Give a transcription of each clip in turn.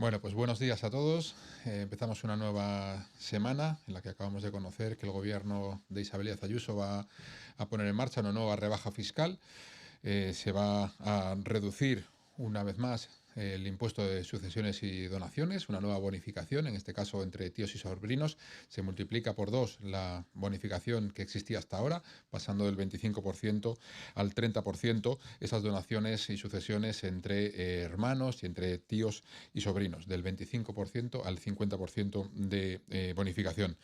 Bueno, pues buenos días a todos. Empezamos una nueva semana en la que acabamos de conocer que el gobierno de Isabel Díaz Ayuso va a poner en marcha una nueva rebaja fiscal. Se va a reducir una vez más el impuesto de sucesiones y donaciones, una nueva bonificación, en este caso entre tíos y sobrinos. Se multiplica por dos la bonificación que existía hasta ahora, pasando del 25% al 30% esas donaciones y sucesiones entre hermanos y entre tíos y sobrinos, del 25% al 50% de bonificación.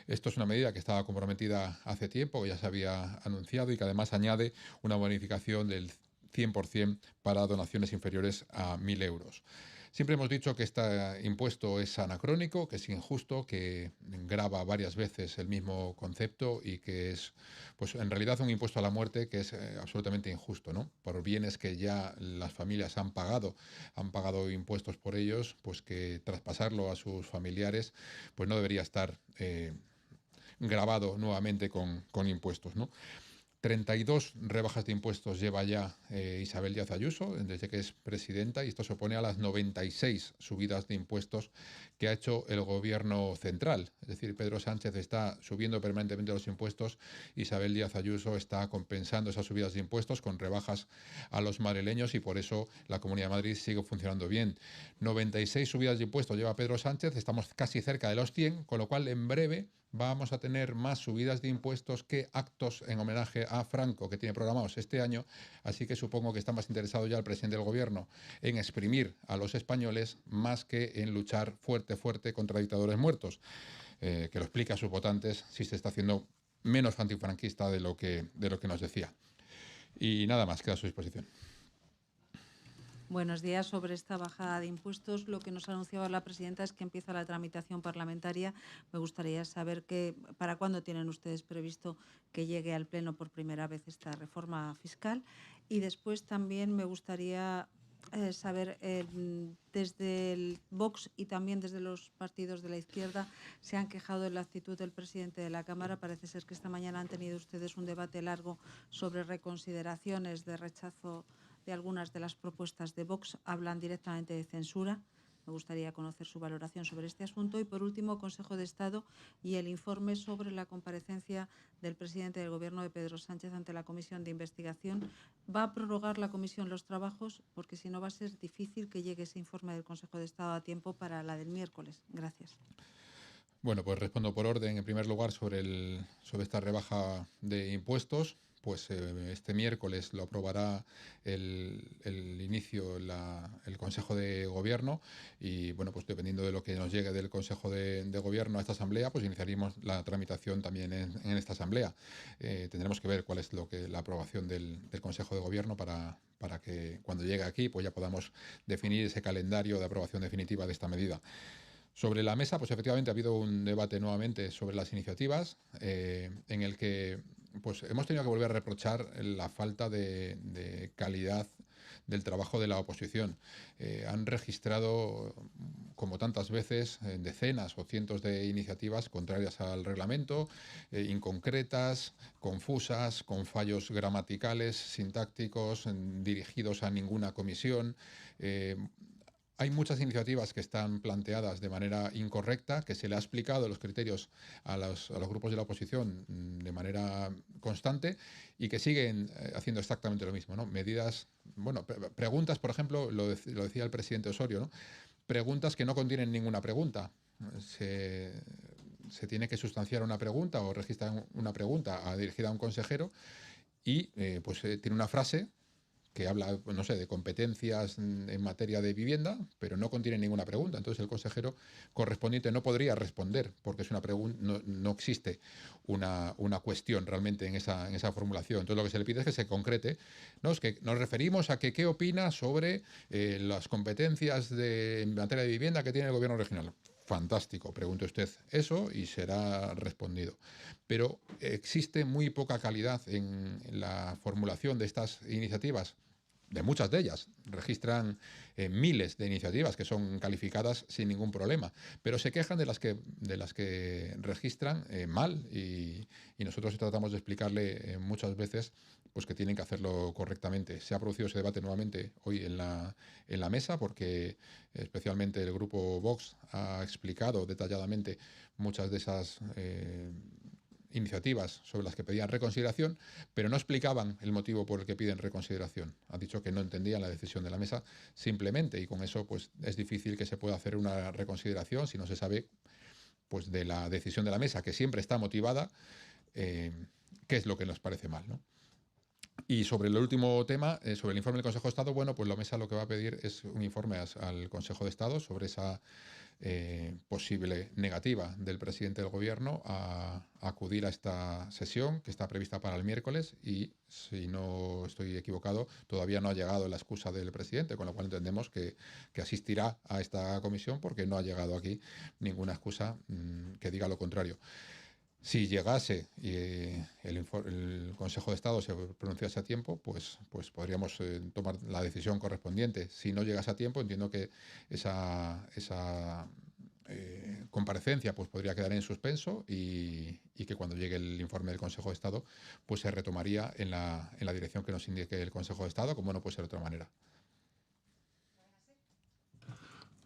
Esto es una medida que estaba comprometida hace tiempo, que ya se había anunciado y que además añade una bonificación del 100% para donaciones inferiores a 1.000 euros. Siempre hemos dicho que este impuesto es anacrónico, que es injusto, que grava varias veces el mismo concepto y que es, pues en realidad, un impuesto a la muerte que es absolutamente injusto, ¿no? Por bienes que ya las familias han pagado impuestos por ellos, pues que traspasarlo a sus familiares, pues no debería estar grabado nuevamente con impuestos, ¿no? 32 rebajas de impuestos lleva ya Isabel Díaz Ayuso desde que es presidenta, y esto se opone a las 96 subidas de impuestos que ha hecho el gobierno central. Es decir, Pedro Sánchez está subiendo permanentemente los impuestos, Isabel Díaz Ayuso está compensando esas subidas de impuestos con rebajas a los madrileños, y por eso la Comunidad de Madrid sigue funcionando bien. 96 subidas de impuestos lleva Pedro Sánchez, estamos casi cerca de los 100, con lo cual en breve vamos a tener más subidas de impuestos que actos en homenaje a Franco que tiene programados este año, así que supongo que está más interesado ya el presidente del gobierno en exprimir a los españoles más que en luchar fuerte contra dictadores muertos, que lo explique a sus votantes si se está haciendo menos antifranquista de lo que nos decía. Y nada más, queda a su disposición. Buenos días. Sobre esta bajada de impuestos, lo que nos anunciaba la presidenta es que empieza la tramitación parlamentaria. Me gustaría saber para cuándo tienen ustedes previsto que llegue al Pleno por primera vez esta reforma fiscal. Y después también me gustaría saber, desde el Vox y también desde los partidos de la izquierda se han quejado de la actitud del presidente de la Cámara. Parece ser que esta mañana han tenido ustedes un debate largo sobre reconsideraciones de rechazo de algunas de las propuestas de Vox. Hablan directamente de censura. Me gustaría conocer su valoración sobre este asunto. Y, por último, Consejo de Estado y el informe sobre la comparecencia del presidente del Gobierno de Pedro Sánchez ante la Comisión de Investigación. ¿Va a prorrogar la Comisión los trabajos? Porque si no, va a ser difícil que llegue ese informe del Consejo de Estado a tiempo para la del miércoles. Gracias. Bueno, pues respondo por orden. En primer lugar, sobre esta rebaja de impuestos, pues este miércoles lo aprobará el Consejo de Gobierno, y bueno, pues dependiendo de lo que nos llegue del Consejo de Gobierno a esta Asamblea, pues iniciaríamos la tramitación también en esta Asamblea. Tendremos que ver cuál es la aprobación del Consejo de Gobierno para que cuando llegue aquí pues ya podamos definir ese calendario de aprobación definitiva de esta medida. Sobre la mesa, pues efectivamente ha habido un debate nuevamente sobre las iniciativas, en el que pues hemos tenido que volver a reprochar la falta de calidad del trabajo de la oposición. Han registrado, como tantas veces, decenas o cientos de iniciativas contrarias al reglamento, inconcretas, confusas, con fallos gramaticales, sintácticos, dirigidos a ninguna comisión. Hay muchas iniciativas que están planteadas de manera incorrecta, que se le ha explicado los criterios a los grupos de la oposición de manera constante, y que siguen haciendo exactamente lo mismo, ¿no? Medidas, bueno, preguntas, por ejemplo, lo decía el presidente Osorio, ¿no? Preguntas que no contienen ninguna pregunta. Se tiene que sustanciar una pregunta o registrar una pregunta dirigida a un consejero, y tiene una frase que habla, no sé, de competencias en materia de vivienda, pero no contiene ninguna pregunta. Entonces el consejero correspondiente no podría responder, porque es una pregunta, no existe una cuestión realmente en esa formulación. Entonces lo que se le pide es que se concrete. No, es que nos referimos a que qué opina sobre las competencias en materia de vivienda que tiene el gobierno regional. Fantástico, pregunte usted eso y será respondido. Pero existe muy poca calidad en la formulación de estas iniciativas. De muchas de ellas registran miles de iniciativas que son calificadas sin ningún problema, pero se quejan de las que registran mal, y nosotros tratamos de explicarle muchas veces pues que tienen que hacerlo correctamente. Se ha producido ese debate nuevamente hoy en la mesa, porque especialmente el grupo Vox ha explicado detalladamente muchas de esas iniciativas sobre las que pedían reconsideración, pero no explicaban el motivo por el que piden reconsideración. Ha dicho que no entendían la decisión de la mesa simplemente, y con eso pues es difícil que se pueda hacer una reconsideración si no se sabe pues de la decisión de la mesa, que siempre está motivada, qué es lo que nos parece mal, ¿no? Y sobre el último tema, sobre el informe del Consejo de Estado, bueno, pues la mesa lo que va a pedir es un informe al Consejo de Estado sobre esa posible negativa del presidente del Gobierno a acudir a esta sesión que está prevista para el miércoles, y, si no estoy equivocado, todavía no ha llegado la excusa del presidente, con lo cual entendemos que asistirá a esta comisión, porque no ha llegado aquí ninguna excusa que diga lo contrario. Si llegase y el Consejo de Estado se pronunciase a tiempo, pues podríamos tomar la decisión correspondiente. Si no llegase a tiempo, entiendo que esa comparecencia pues podría quedar en suspenso, y que cuando llegue el informe del Consejo de Estado pues se retomaría en la dirección que nos indique el Consejo de Estado, como no puede ser de otra manera.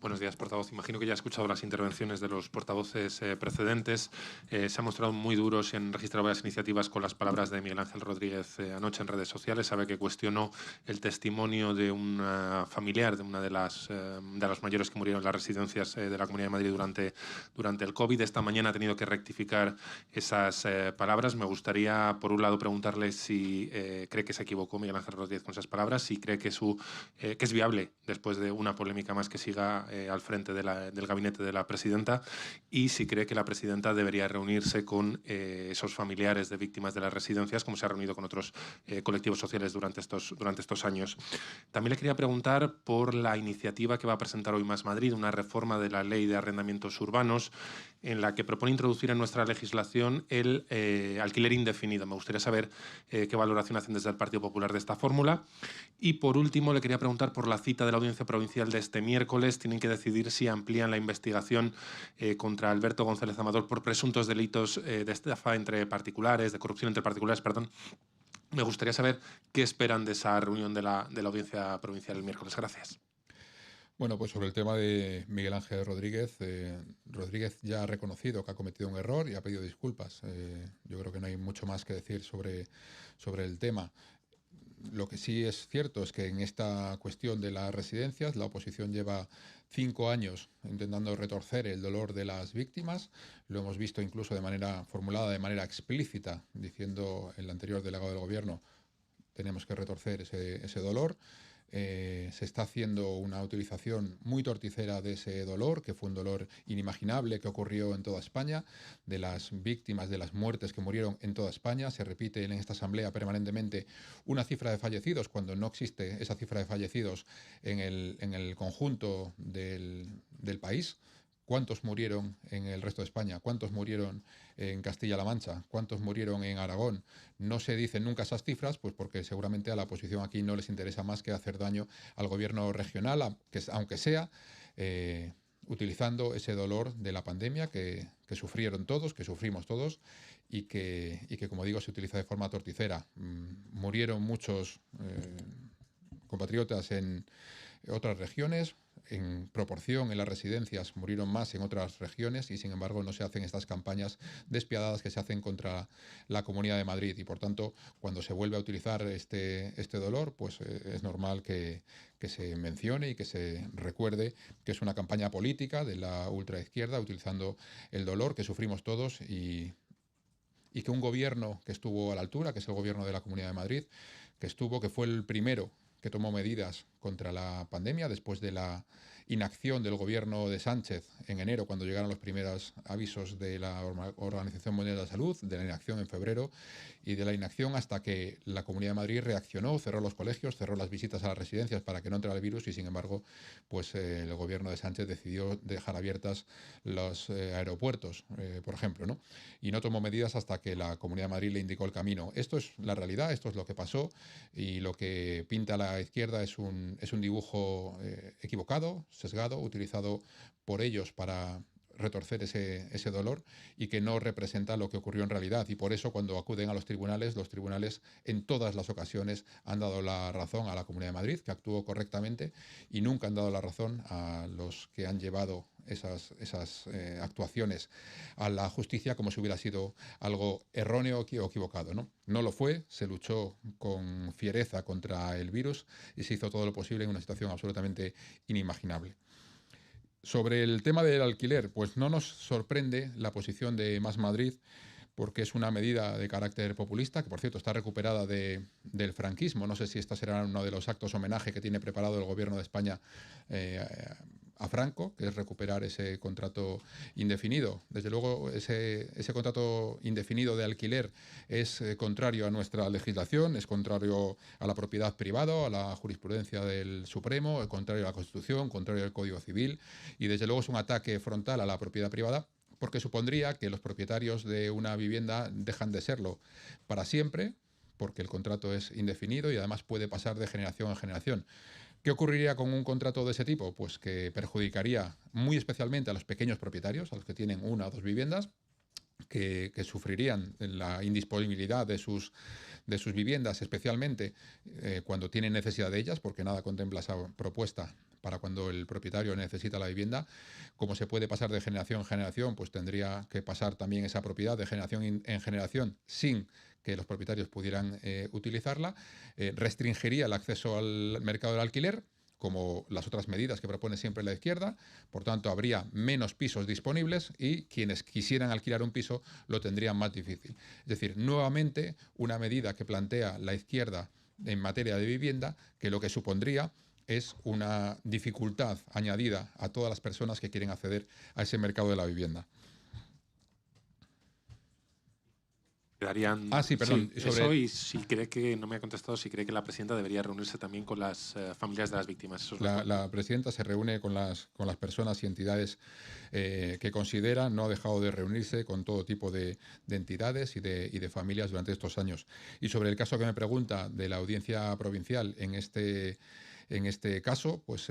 Buenos días, portavoz. Imagino que ya ha escuchado las intervenciones de los portavoces precedentes. Se han mostrado muy duros y han registrado varias iniciativas con las palabras de Miguel Ángel Rodríguez anoche en redes sociales. Sabe que cuestionó el testimonio de una familiar de una de las mayores que murieron en las residencias de la Comunidad de Madrid durante el COVID. Esta mañana ha tenido que rectificar esas palabras. Me gustaría, por un lado, preguntarle si cree que se equivocó Miguel Ángel Rodríguez con esas palabras, si cree que es viable, después de una polémica más, que siga al frente del gabinete de la presidenta, y si cree que la presidenta debería reunirse con esos familiares de víctimas de las residencias, como se ha reunido con otros colectivos sociales durante estos años. También le quería preguntar por la iniciativa que va a presentar hoy Más Madrid, una reforma de la Ley de Arrendamientos Urbanos, en la que propone introducir en nuestra legislación el alquiler indefinido. Me gustaría saber qué valoración hacen desde el Partido Popular de esta fórmula. Y, por último, le quería preguntar por la cita de la Audiencia Provincial de este miércoles. Tienen que decidir si amplían la investigación contra Alberto González Amador por presuntos delitos de estafa entre particulares, de corrupción entre particulares, perdón. Me gustaría saber qué esperan de esa reunión de la Audiencia Provincial el miércoles. Gracias. Bueno, pues sobre el tema de Miguel Ángel Rodríguez, Rodríguez ya ha reconocido que ha cometido un error y ha pedido disculpas. Yo creo que no hay mucho más que decir sobre el tema. Lo que sí es cierto es que en esta cuestión de las residencias la oposición lleva 5 años intentando retorcer el dolor de las víctimas. Lo hemos visto incluso formulada de manera explícita, diciendo el anterior delegado del Gobierno: tenemos que retorcer ese dolor. Se está haciendo una utilización muy torticera de ese dolor, que fue un dolor inimaginable que ocurrió en toda España, de las víctimas, de las muertes que murieron en toda España. Se repite en esta asamblea permanentemente una cifra de fallecidos, cuando no existe esa cifra de fallecidos en el conjunto del país. ¿Cuántos murieron en el resto de España? ¿Cuántos murieron en Castilla-La Mancha? ¿Cuántos murieron en Aragón? No se dicen nunca esas cifras, pues porque seguramente a la oposición aquí no les interesa más que hacer daño al gobierno regional, aunque sea utilizando ese dolor de la pandemia que sufrieron todos, que sufrimos todos, y que, como digo, se utiliza de forma torticera. Murieron muchos compatriotas en otras regiones. En proporción, en las residencias murieron más en otras regiones, y sin embargo no se hacen estas campañas despiadadas que se hacen contra la Comunidad de Madrid. Y por tanto, cuando se vuelve a utilizar este dolor, pues es normal que se mencione y que se recuerde que es una campaña política de la ultraizquierda, utilizando el dolor que sufrimos todos, y que un gobierno que estuvo a la altura, que es el gobierno de la Comunidad de Madrid, que fue el primero que tomó medidas contra la pandemia después de la inacción del gobierno de Sánchez en enero, cuando llegaron los primeros avisos de la Organización Mundial de la Salud, de la inacción en febrero, y de la inacción hasta que la Comunidad de Madrid reaccionó, cerró los colegios, cerró las visitas a las residencias para que no entrara el virus, y sin embargo pues el gobierno de Sánchez decidió dejar abiertas los aeropuertos, por ejemplo, ¿no? Y no tomó medidas hasta que la Comunidad de Madrid le indicó el camino. Esto es la realidad, esto es lo que pasó, y lo que pinta la izquierda es un dibujo equivocado, sesgado, utilizado por ellos para retorcer ese dolor y que no representa lo que ocurrió en realidad. Y por eso cuando acuden a los tribunales en todas las ocasiones han dado la razón a la Comunidad de Madrid, que actuó correctamente, y nunca han dado la razón a los que han llevado esas actuaciones a la justicia como si hubiera sido algo erróneo o equivocado, ¿no? No lo fue, se luchó con fiereza contra el virus y se hizo todo lo posible en una situación absolutamente inimaginable. Sobre el tema del alquiler, pues no nos sorprende la posición de Más Madrid, porque es una medida de carácter populista, que por cierto está recuperada del franquismo. No sé si esta será uno de los actos homenaje que tiene preparado el Gobierno de España a Franco, que es recuperar ese contrato indefinido. Desde luego, ese contrato indefinido de alquiler es contrario a nuestra legislación, es contrario a la propiedad privada, a la jurisprudencia del Supremo, es contrario a la Constitución, contrario al Código Civil, y desde luego es un ataque frontal a la propiedad privada, porque supondría que los propietarios de una vivienda dejan de serlo para siempre, porque el contrato es indefinido y además puede pasar de generación en generación. ¿Qué ocurriría con un contrato de ese tipo? Pues que perjudicaría muy especialmente a los pequeños propietarios, a los que tienen una o dos viviendas, que sufrirían la indisponibilidad de sus viviendas, especialmente cuando tienen necesidad de ellas, porque nada contempla esa propuesta para cuando el propietario necesita la vivienda. Como se puede pasar de generación en generación, pues tendría que pasar también esa propiedad de generación en generación sin que los propietarios pudieran utilizarla, restringiría el acceso al mercado del alquiler, como las otras medidas que propone siempre la izquierda. Por tanto, habría menos pisos disponibles y quienes quisieran alquilar un piso lo tendrían más difícil. Es decir, nuevamente una medida que plantea la izquierda en materia de vivienda, que lo que supondría es una dificultad añadida a todas las personas que quieren acceder a ese mercado de la vivienda. Quedarían, sí, perdón. Sí, sobre eso, y si cree que, no me ha contestado, si cree que la presidenta debería reunirse también con las familias de las víctimas. Eso es la presidenta se reúne con las personas y entidades que considera, no ha dejado de reunirse con todo tipo de entidades y de familias durante estos años. Y sobre el caso que me pregunta de la audiencia provincial, en este caso, pues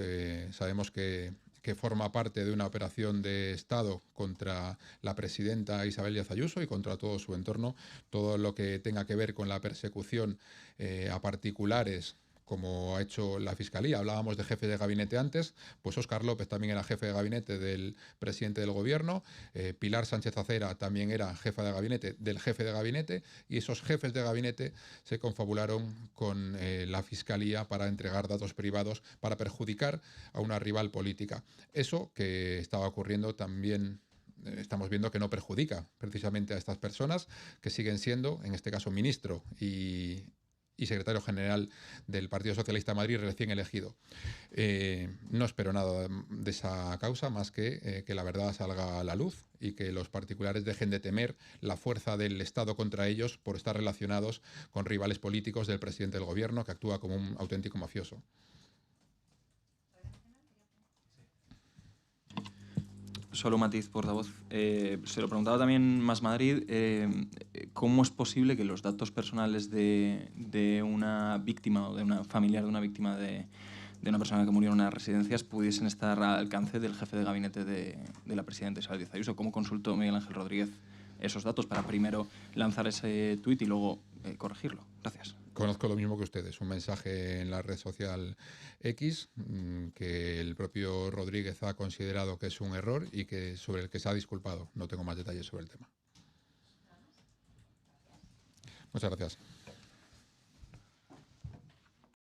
sabemos que forma parte de una operación de Estado contra la presidenta Isabel Díaz Ayuso y contra todo su entorno, todo lo que tenga que ver con la persecución a particulares, como ha hecho la Fiscalía. Hablábamos de jefe de gabinete antes, pues Óscar López también era jefe de gabinete del presidente del Gobierno, Pilar Sánchez Acera también era jefa de gabinete del jefe de gabinete, y esos jefes de gabinete se confabularon con la Fiscalía para entregar datos privados para perjudicar a una rival política. Eso que estaba ocurriendo también estamos viendo que no perjudica precisamente a estas personas que siguen siendo, en este caso, ministro y secretario general del Partido Socialista de Madrid recién elegido. No espero nada de esa causa más que la verdad salga a la luz y que los particulares dejen de temer la fuerza del Estado contra ellos por estar relacionados con rivales políticos del presidente del Gobierno, que actúa como un auténtico mafioso. Solo un matiz, portavoz. Se lo preguntaba también Más Madrid, ¿cómo es posible que los datos personales de una víctima o de una familiar de una víctima de una persona que murió en unas residencias pudiesen estar al alcance del jefe de gabinete de la presidenta Isabel Díaz Ayuso? ¿Cómo consultó Miguel Ángel Rodríguez esos datos para primero lanzar ese tuit y luego corregirlo? Gracias. Conozco lo mismo que ustedes, un mensaje en la red social X que el propio Rodríguez ha considerado que es un error y que sobre el que se ha disculpado. No tengo más detalles sobre el tema. Muchas gracias.